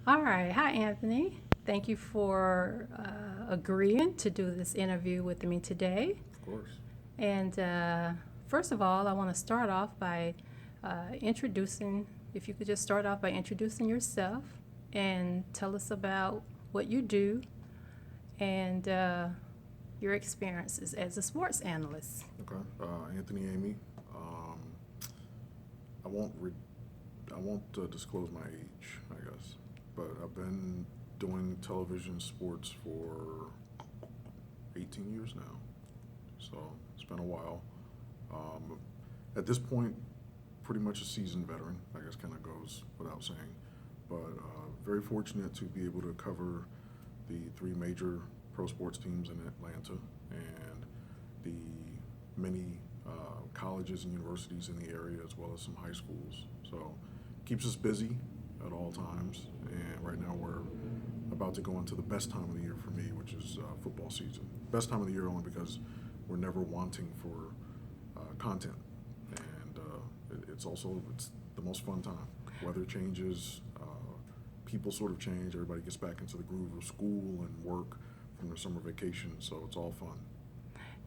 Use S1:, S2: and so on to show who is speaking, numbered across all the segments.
S1: All right. Hi, Anthony. Thank you for agreeing to do this interview with me today.
S2: Of course.
S1: And first of all, I want to start off by if you could just start off by introducing yourself and tell us about what you do and your experiences as a sports analyst.
S2: Okay. Anthony Amey. Um, I won't disclose my age, I guess, but I've been doing television sports for 18 years now, so it's been a while. Um, at this point, pretty much a seasoned veteran, I guess, kind of goes without saying, but very fortunate to be able to cover the three major pro sports teams in Atlanta and the many colleges and universities in the area, as well as some high schools. So keeps us busy at all times. And right now we're about to go into the best time of the year for me, which is football season. Best time of the year only because we're never wanting for content, and it's the most fun time. Weather changes, people sort of change. Everybody gets back into the groove of school and work from their summer vacation, so it's all fun.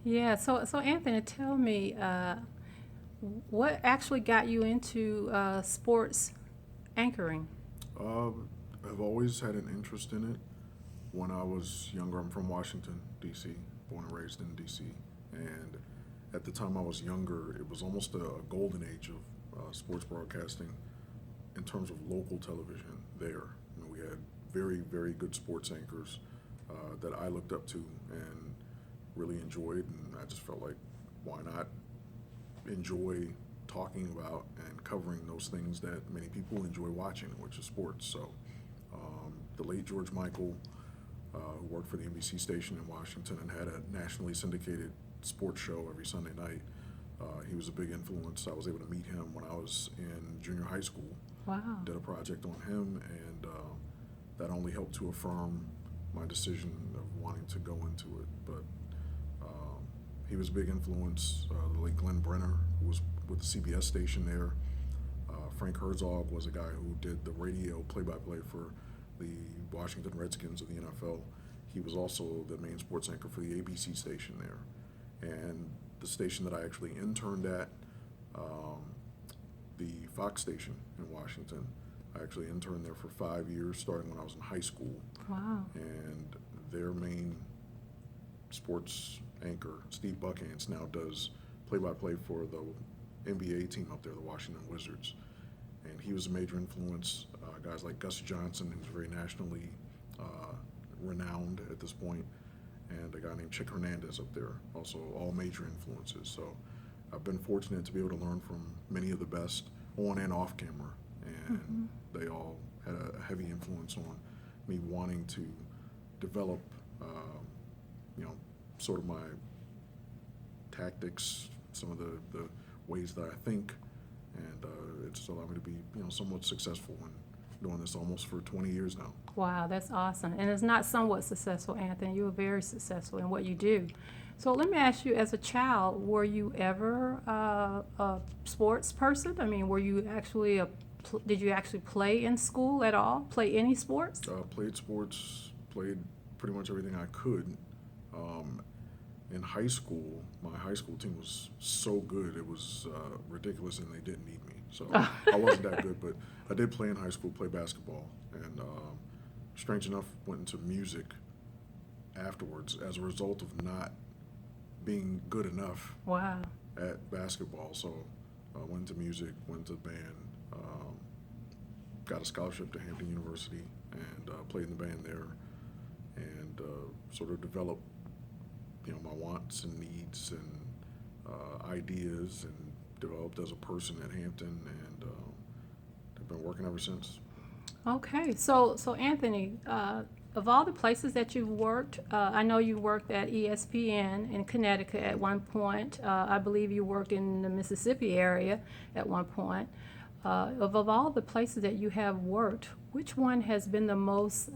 S1: Yeah, so Anthony, tell me, what actually got you into sports anchoring?
S2: I've always had an interest in it. When I was younger, I'm from Washington, D.C., born and raised in D.C., and at the time I was younger, it was almost a golden age of sports broadcasting in terms of local television there. We had very, very good sports anchors that I looked up to and really enjoyed, and I just felt like, why not enjoy talking about and covering those things that many people enjoy watching, which is sports. So the late George Michael, who worked for the NBC station in Washington and had a nationally syndicated sports show every Sunday night, he was a big influence. I was able to meet him when I was in junior high school.
S1: Wow.
S2: Did a project on him, and that only helped to affirm my decision of wanting to go into it. But he was a big influence. The late Glenn Brenner, who was with the CBS station there. Frank Herzog was a guy who did the radio play-by-play for the Washington Redskins of the NFL. He was also the main sports anchor for the ABC station there. And the station that I actually interned at, the Fox station in Washington, I actually interned there for 5 years, starting when I was in high school.
S1: Wow.
S2: And their main sports anchor, Steve Buckhantz, now does play-by-play for the NBA team up there, the Washington Wizards. And he was a major influence. Guys like Gus Johnson, who's very nationally renowned at this point, and a guy named Chick Hernandez up there, also all major influences. So I've been fortunate to be able to learn from many of the best on and off camera, and they all had a heavy influence on me wanting to develop, sort of my tactics, some of the ways that I think, and it's allowed me to be, somewhat successful in doing this almost for 20 years now.
S1: Wow, that's awesome. And it's not somewhat successful, Anthony. You were very successful in what you do. So let me ask you, as a child, were you ever a sports person? I mean, did you actually play in school at all? Play any sports?
S2: Played sports, played pretty much everything I could. In high school, my high school team was so good, it was ridiculous, and they didn't need me. So I wasn't that good, but I did play in high school, play basketball, and strange enough, went into music afterwards as a result of not being good enough
S1: Wow.
S2: at basketball. So I went into music, went to band, got a scholarship to Hampton University, and played in the band there, and sort of developed my wants and needs and ideas, and developed as a person at Hampton, and I've been working ever since.
S1: Okay, so Anthony, of all the places that you've worked, I know you worked at ESPN in Connecticut at one point. I believe you worked in the Mississippi area at one point. Of all the places that you have worked, which one has been the most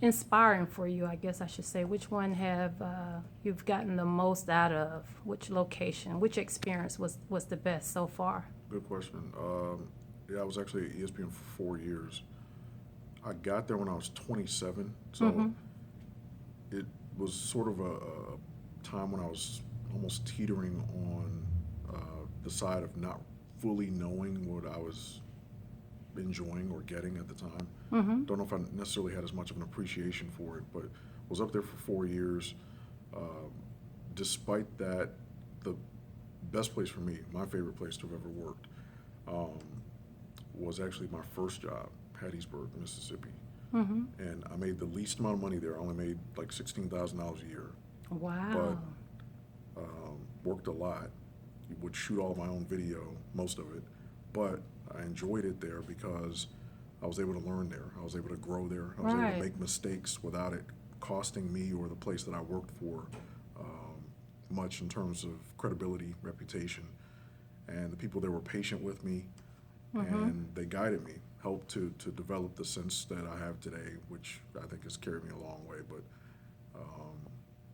S1: inspiring for you, I guess I should say? Which one have you've gotten the most out of? Which location, which experience was the best so far?
S2: Good question. Yeah, I was actually at ESPN for 4 years. I got there when I was 27, so it was sort of a time when I was almost teetering on the side of not fully knowing what I was enjoying or getting at the time. Don't know if I necessarily had as much of an appreciation for it, but was up there for 4 years. Despite that, the best place for me, my favorite place to have ever worked, was actually my first job, Hattiesburg, Mississippi. And I made the least amount of money there. I only made like $16,000 a year.
S1: Wow.
S2: But worked a lot. Would shoot all my own video, most of it. But I enjoyed it there because I was able to learn there. I was able to grow there. I was able to make mistakes without it costing me or the place that I worked for much in terms of credibility, reputation. And the people there were patient with me, and they guided me, helped to develop the sense that I have today, which I think has carried me a long way. But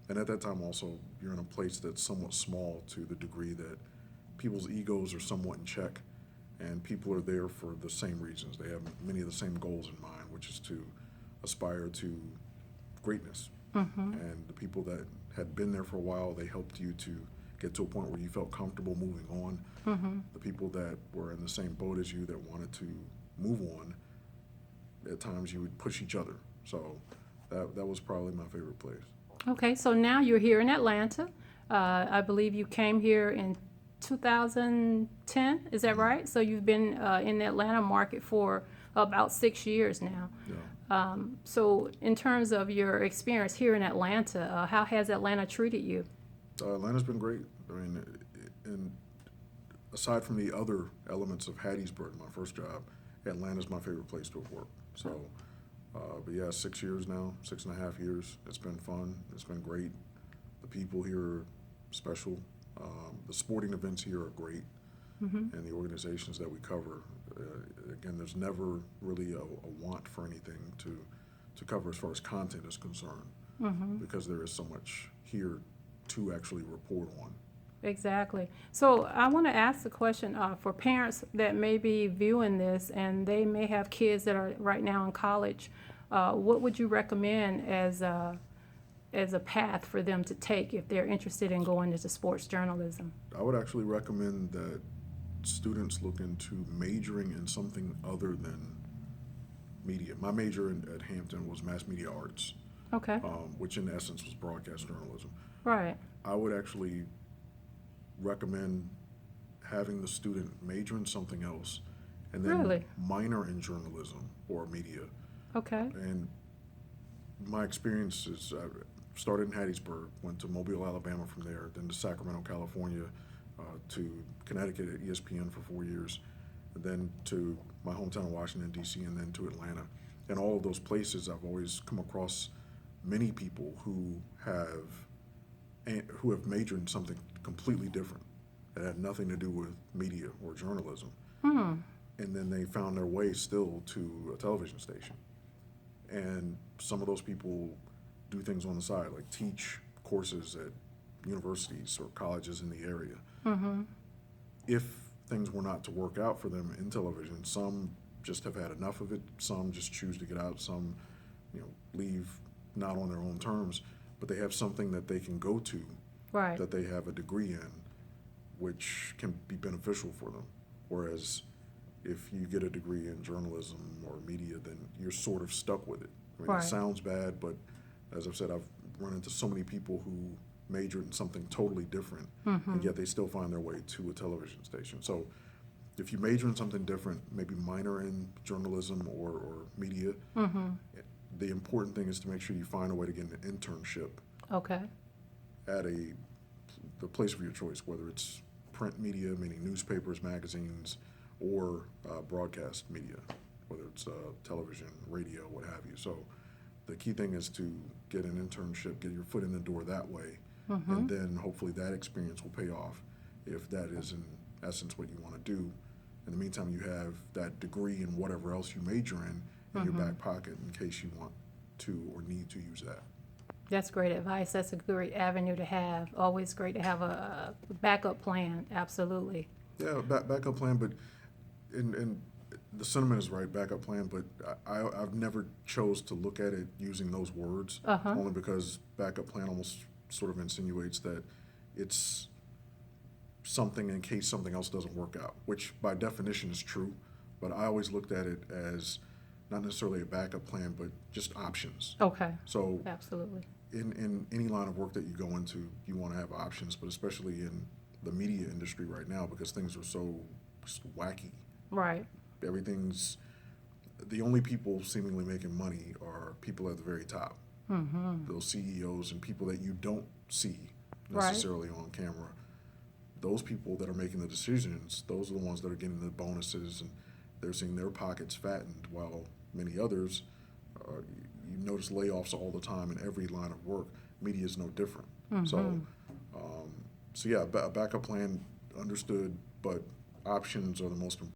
S2: and at that time also, you're in a place that's somewhat small to the degree that people's egos are somewhat in check, and people are there for the same reasons. They have many of the same goals in mind, which is to aspire to greatness. And the people that had been there for a while, they helped you to get to a point where you felt comfortable moving on. The people that were in the same boat as you that wanted to move on, at times you would push each other. So that was probably my favorite place.
S1: Okay, so now you're here in Atlanta. I believe you came here in 2010, is that right? So you've been in the Atlanta market for about 6 years now.
S2: Yeah.
S1: So in terms of your experience here in Atlanta, how has Atlanta treated you?
S2: Atlanta's been great. I mean, and aside from the other elements of Hattiesburg, my first job, Atlanta's my favorite place to have worked. So, but yeah, 6 years now, 6.5 years. It's been fun. It's been great. The people here are special. The sporting events here are great, and the organizations that we cover. Again, there's never really a want for anything to cover as far as content is concerned, because there is so much here to actually report on.
S1: Exactly. So I want to ask the question for parents that may be viewing this and they may have kids that are right now in college. What would you recommend as a path for them to take if they're interested in going into sports journalism?
S2: I would actually recommend that students look into majoring in something other than media. My major at Hampton was mass media arts,
S1: Okay.
S2: which in essence was broadcast journalism.
S1: Right.
S2: I would actually recommend having the student major in something else and then
S1: Really?
S2: minor in journalism or media.
S1: Okay.
S2: And my experience is I started in Hattiesburg, went to Mobile, Alabama from there, then to Sacramento, California, to Connecticut at ESPN for 4 years, and then to my hometown of Washington, D.C., and then to Atlanta. And all of those places, I've always come across many people who have majored in something completely different that had nothing to do with media or journalism. And then they found their way still to a television station. And some of those people do things on the side, like teach courses at universities or colleges in the area. If things were not to work out for them in television, some just have had enough of it, some just choose to get out, some leave not on their own terms, but they have something that they can go to,
S1: Right.
S2: that they have a degree in, which can be beneficial for them. Whereas if you get a degree in journalism or media, then you're sort of stuck with it. I mean,
S1: Right.
S2: It sounds bad, but as I've said, I've run into so many people who majored in something totally different, and yet they still find their way to a television station. So if you major in something different, maybe minor in journalism or media, the important thing is to make sure you find a way to get an internship
S1: Okay.
S2: at the place of your choice, whether it's print media, meaning newspapers, magazines, or broadcast media, whether it's television, radio, what have you. So the key thing is to get an internship, get your foot in the door that way, and then hopefully that experience will pay off if that is in essence what you want to do. In the meantime, you have that degree in whatever else you major in your back pocket in case you want to or need to use that.
S1: That's great advice. That's a great avenue to have. Always great to have a backup plan. Absolutely.
S2: Yeah, backup plan, but and the sentiment is right, backup plan, but I've never chose to look at it using those words.
S1: Uh-huh.
S2: Only because backup plan almost sort of insinuates that it's something in case something else doesn't work out, which by definition is true. But I always looked at it as not necessarily a backup plan, but just options.
S1: Okay,
S2: So
S1: absolutely.
S2: in any line of work that you go into, you want to have options, but especially in the media industry right now, because things are so wacky.
S1: Right,
S2: Everything's, the only people seemingly making money are people at the very top. Those CEOs and people that you don't see
S1: Right.
S2: necessarily on camera. Those people that are making the decisions, those are the ones that are getting the bonuses, and they're seeing their pockets fattened, while many others, you notice layoffs all the time in every line of work. Media is no different. So yeah, a backup plan, understood, but options are the most important.